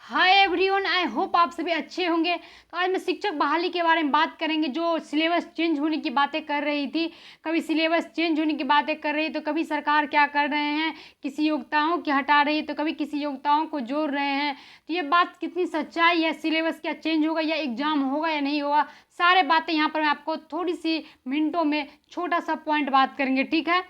Hi everyone, I hope आप सभी अच्छे होंगे। तो आज मैं शिक्षक बहाली के बारे में बात करेंगे। जो सिलेबस चेंज होने की बातें कर रही थी, कभी सिलेबस चेंज होने की बातें कर रही तो कभी सरकार क्या कर रहे हैं, किसी योग्यताओं की हटा रही है तो कभी किसी योग्यताओं को जोड़ रहे हैं। तो ये बात कितनी सच्चाई है, सिलेबस क्या चेंज होगा या एग्जाम होगा या नहीं होगा, सारे बातें यहाँ पर मैं आपको थोड़ी सी मिनटों में छोटा सा पॉइंट बात करेंगे, ठीक है।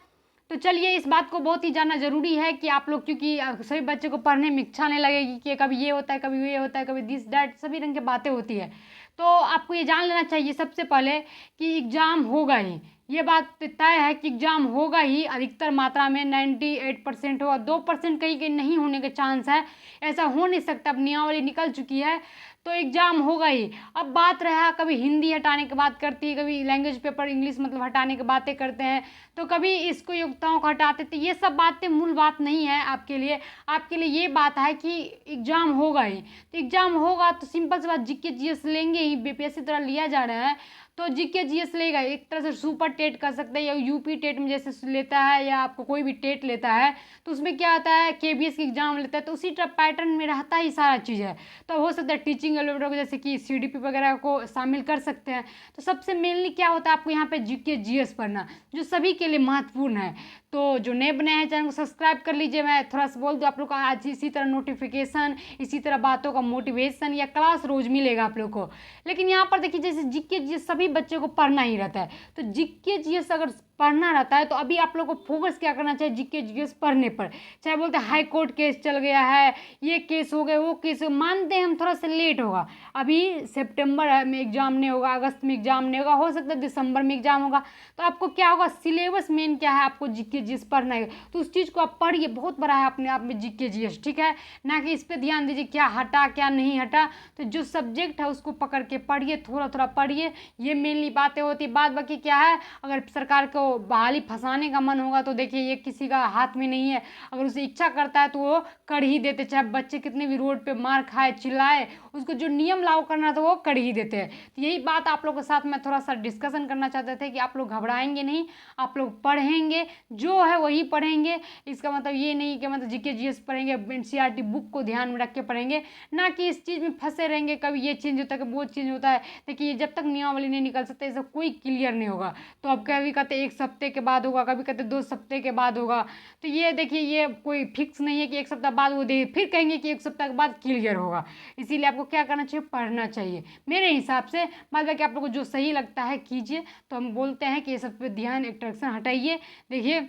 तो चलिए, इस बात को बहुत ही जानना ज़रूरी है कि आप लोग, क्योंकि सभी बच्चे को पढ़ने में इच्छा नहीं लगेगी कि कभी ये होता है, कभी ये होता है, कभी दिस डैट सभी रंग की बातें होती है। तो आपको ये जान लेना चाहिए सबसे पहले कि एग्ज़ाम होगा ही। ये बात तय है कि एग्ज़ाम होगा ही, अधिकतर मात्रा में 98% होगा। 2% कहीं कहीं नहीं होने के चांस है, ऐसा हो नहीं सकता। अब नियमावली निकल चुकी है तो एग्ज़ाम होगा ही। अब बात रहा, कभी हिंदी हटाने की बात करती है, कभी लैंग्वेज पेपर इंग्लिश मतलब हटाने की बातें करते हैं, तो कभी इसको योग्यताओं को हटाते थे। ये सब बातें मूल बात नहीं है आपके लिए। आपके लिए ये बात है कि एग्ज़ाम होगा ही। तो एग्ज़ाम होगा तो सिंपल सी बात, जीके जीएस लेंगे ही, बीपीएससी तरह लिया जा रहा है तो जीके जीएस लेगा। एक तरह से सुपर टेट कर सकते हैं या यूपी टेट में जैसे लेता है, या आपको कोई भी टेट लेता है तो उसमें क्या होता है, केबीएस की एग्जाम लेता है तो उसी तरह पैटर्न में रहता ही सारा चीज़ है। तो हो सकता है टीचिंग एलिमेंट जैसे कि सीडीपी वगैरह को शामिल कर सकते हैं। तो सबसे मेनली क्या होता है, आपको यहाँ पे जीके जीएस पढ़ना जो सभी के लिए महत्वपूर्ण है। तो जो नए बने हैं चैनल को सब्सक्राइब कर लीजिए। मैं थोड़ा सा बोल दूँ आप लोग को, आज इसी तरह नोटिफिकेशन, इसी तरह बातों का मोटिवेशन या क्लास रोज मिलेगा आप लोग को। लेकिन यहाँ पर देखिए, जैसे जीके जीएस सभी बच्चे को पढ़ना ही रहता है, तो जीके जीएस अगर पढ़ना रहता है तो अभी आप लोग को फोकस क्या करना चाहिए, जीके जीएस पढ़ने पर। चाहे बोलते हैं हाई कोर्ट केस चल गया है, ये केस हो गए, वो केस, मानते हैं हम थोड़ा सा लेट होगा। अभी सितंबर में एग्जाम नहीं होगा, अगस्त में एग्जाम नहीं होगा, हो सकता है दिसंबर में एग्जाम होगा। तो आपको क्या होगा, सिलेबस मेन क्या है, आपको जीके जीएस पढ़ना है तो उस चीज़ को आप पढ़िए। बहुत बड़ा है अपने आप में जीके जीएस, ठीक है ना, कि इस पर ध्यान दीजिए क्या हटा क्या नहीं हटा। तो जो सब्जेक्ट है उसको पकड़ के पढ़िए, थोड़ा थोड़ा पढ़िए, ये मेनली बातें होती। बाद बाकी क्या है, अगर सरकार को बहाली फंसाने का मन होगा तो देखिए ये किसी का हाथ में नहीं है। अगर उसे इच्छा करता है तो वो कर ही देते, चाहे बच्चे कितने भी रोड पे मार खाए चिल्लाए, उसको जो नियम लागू करना था वो कर ही देते हैं। तो यही बात आप लोगों के साथ मैं थोड़ा सा डिस्कशन करना चाहते थे कि आप लोग घबराएंगे नहीं, आप लोग पढ़ेंगे, जो है वही पढ़ेंगे। इसका मतलब ये नहीं कि मतलब जीके जीएस पढ़ेंगे, एनसीईआरटी बुक को ध्यान में रख के पढ़ेंगे, ना कि इस चीज़ में फंसे रहेंगे, कभी ये चेंज होता है कभी वो चेंज होता है। देखिए जब तक नियमावली नहीं निकल सकते इसका कोई क्लियर नहीं होगा। तो अब कभी कहते 1 हफ्ते के बाद होगा, कभी कहते 2 हफ्ते के बाद होगा। तो ये देखिए, ये कोई फिक्स नहीं है कि 1 सप्ताह बाद वो दे फिर कहेंगे कि 1 सप्ताह के बाद क्लियर होगा। इसीलिए आपको क्या करना चाहिए, पढ़ना चाहिए मेरे हिसाब से। बाद बाकी आप लोग को जो सही लगता है कीजिए। तो हम बोलते हैं कि ये सब पे ध्यान, इंट्रैक्शन हटाइए। देखिए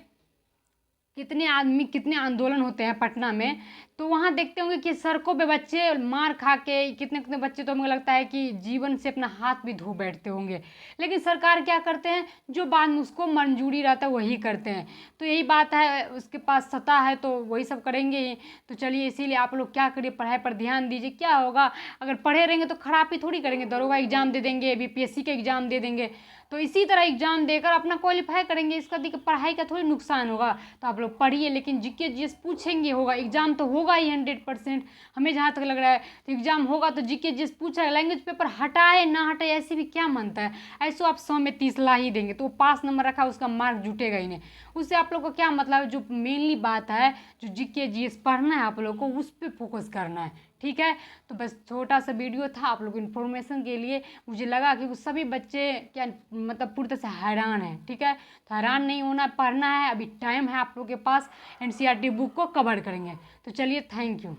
कितने आदमी, कितने आंदोलन होते हैं पटना में, तो वहाँ देखते होंगे कि सड़कों पे बच्चे मार खा के, कितने कितने बच्चे तो मुझे लगता है कि जीवन से अपना हाथ भी धो बैठते होंगे। लेकिन सरकार क्या करते हैं, जो बात उसको मंजूरी रहता है वही करते हैं। तो यही बात है, उसके पास सत्ता है तो वही सब करेंगे ही। तो चलिए, इसीलिए आप लोग क्या करिए, पढ़ाई पर ध्यान दीजिए। क्या होगा, अगर पढ़े रहेंगे तो खराब ही थोड़ी करेंगे, दरोगा एग्जाम दे देंगे, बीपीएससी के एग्जाम दे देंगे, तो इसी तरह एग्जाम देकर अपना क्वालिफाई करेंगे। इसका पढ़ाई का थोड़ी नुकसान होगा। तो आप लोग पढ़िए, लेकिन जीके जीएस पूछेंगे, होगा एग्जाम तो होगा ही 100%। हमें जहाँ तक लग रहा है तो एग्जाम होगा तो जीके जीएस पूछा, लैंग्वेज पेपर हटाए ना हटाए ऐसे भी क्या मानता है, ऐसे आप 100 में 30 ला ही देंगे तो पास नंबर रखा उसका मार्क जुटेगा ही नहीं। उससे आप लोग को क्या मतलब है, जो मेनली बात है, जो जीके जीएस पढ़ना है आप लोग को उस पर फोकस करना है, ठीक है। तो बस छोटा सा वीडियो था आप लोग इन्फॉर्मेशन के लिए। मुझे लगा कि सभी बच्चे क्या मतलब पूरी तरह से हैरान है, ठीक है। तो हैरान नहीं होना, पढ़ना है, अभी टाइम है आप लोग के पास, एनसीईआरटी बुक को कवर करेंगे। तो चलिए, थैंक यू।